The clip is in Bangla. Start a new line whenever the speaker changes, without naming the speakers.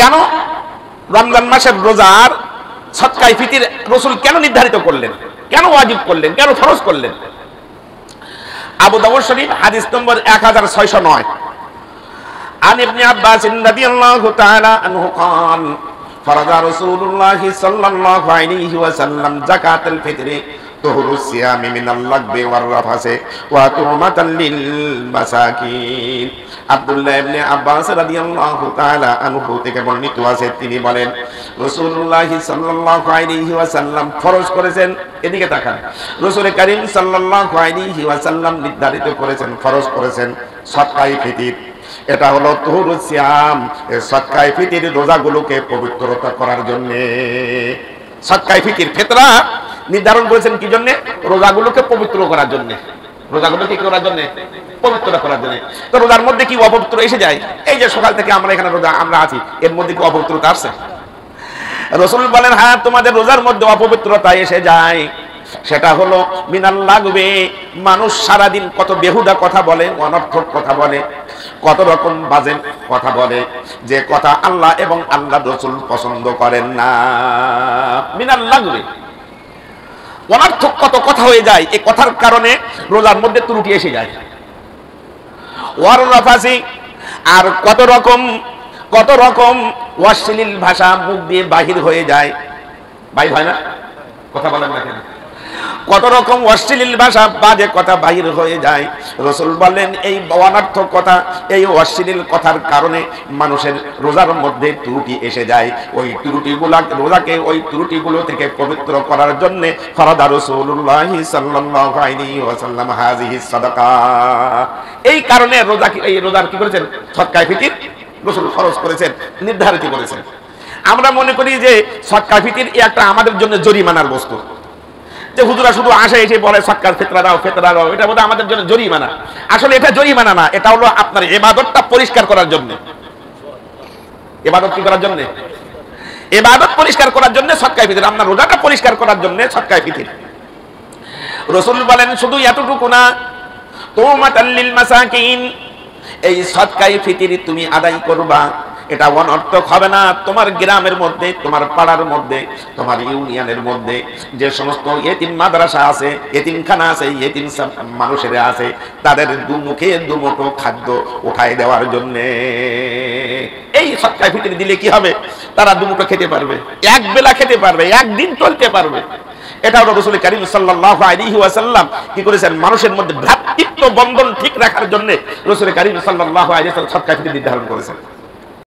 কেন রমজান মাসের রোজার সদকায়ে ফিতর রাসূল কেন নির্ধারিত করলেন, কেন ওয়াজিব করলেন, কেন ফরজ করলেন? আবু দাউদ শরীফ হাদিস নম্বর 1609 আন ইবনে আব্বাস রাদিয়াল্লাহু তাআলা আনহু قال فرض رسول الله صلى الله عليه وسلم زكاة الفطر طهر الصيام من اللغو والرفث وطعمة للمساكين। আব্দুল্লাহ ইবনে আব্বাস রাদিয়াল্লাহু তাআলা আনহু থেকে বর্ণিত আছে, তিনি বলেন রাসূলুল্লাহ সাল্লাল্লাহু আলাইহি ওয়াসাল্লাম ফরজ করেছেন, এদিকে তাকান, রাসূল করিম সাল্লাল্লাহু আলাইহি ওয়াসাল্লাম নির্ধারিত করেছেন, ফরজ করেছেন সদকায়ে ফিতর। এটা হলো তুহুরুস সিয়াম, সদকায়ে ফিতর রোজাগুলোকে পবিত্রতা করার জন্য। সদকায়ে ফিতর ফিতরা নির্ধারণ করেছেন কি জন্য? রোজাগুলোকে পবিত্র করার জন্য। রোজাগুলোকে কি করার জন্য? পবিত্র করার জন্য। তো রোজার মধ্যে কি অপবিত্র এসে যায়? এই যে সকাল থেকে আমরা এখানে রোজা আমরা আছি, এর মধ্যে কি অপবিত্রতা আসছে? রাসূল বলেন হ্যাঁ, তোমাদের রোজার মধ্যে অপবিত্রতা এসে যায়। সেটা হলো মিনাল লাগবে, মানুষ সারাদিন কত বেহুদা কথা বলে, অনর্থক কথা বলে, কত রকম বাজে কথা বলে, যে কথা আল্লাহ এবং আল্লাহ রাসূল পছন্দ করেন না। মিনাল লাগবে, অনর্থক কত কথা হয়ে যায়, এই কথার কারণে রোজার মধ্যে ত্রুটি এসে যায়। ওয়ার রাফাসি, আর কত রকম অশ্লীল ভাষা মুখ দিয়ে বাহির হয়ে যায়, বাইর হয় না? কথা বলেন না কেন? কত রকম অশ্লীল ভাষা, বাজে কথা বাহির হয়ে যায়। রাসূল বলেন এই অনর্থক কথা, এই অশ্লীল কথার কারণে মানুষের রোজার মধ্যে ত্রুটি এসে যায়। ওই রোজাকে ওই ত্রুটিগুলো থেকে পবিত্র করার জন্য ফরদা রাসূলুল্লাহ সাল্লাল্লাহু আলাইহি ওয়াসাল্লাম হাযিহি সাদাকা। এই কারণে এই রোজার কি করেছেন? সদকায়ে ফিতর রাসূল ফরজ করেছেন, নির্ধারিত করেছেন। আমরা মনে করি যে সদকায়ে ফিতর একটা আমাদের জন্য জরিমানার বস্তু, যে হুজুরা শুধু আসে এসে বলে সদকার ফিতরা দাও, এটা বোধহয় আমাদের জন্য জরিমানা। আসলে এটা জরিমানা না, এটা হলো আপনার ইবাদতটা পরিষ্কার করার জন্য। ইবাদত কি করার জন্য? ইবাদত পরিষ্কার করার জন্য সদকায়ে ফিতর, আপনার রোজাটা পরিষ্কার করার জন্য সদকায়ে ফিতর। রাসূল বলেন শুধু এতটুকু না, তুমাতাল লিল মাসাকিন, এই সদকায়ে ফিতর তুমি আদায় করবা, এটা অনর্থক হবে না। তোমার গ্রামের মধ্যে, তোমার পাড়ার মধ্যে, তোমার ইউনিয়নের মধ্যে যে সমস্ত ইতিম মাদ্রাসা আছে, ইতিমখানা আছে, ইতিম মানুষেরা আছে, তাদের দুমুখে দুমুঠো খাদ্য উঠায় দেওয়ার জন্য এই সদকায়ে ফিতর দিলে কি হবে? তারা দুমুঠো খেতে পারবে, এক বেলা খেতে পারবে, একদিন চলতে পারবে। এটা হলো রাসূল করিম সাল্লাল্লাহু আলাইহি ওয়াসাল্লাম কি করেছেন? মানুষের মধ্যে ভ্রাতৃত্ব বন্ধন ঠিক রাখার জন্য রাসূল করিম সাল্লাল্লাহু আলাইহি ওয়াসাল্লাম সদকায়ে ফিতর নির্ধারণ করেছেন।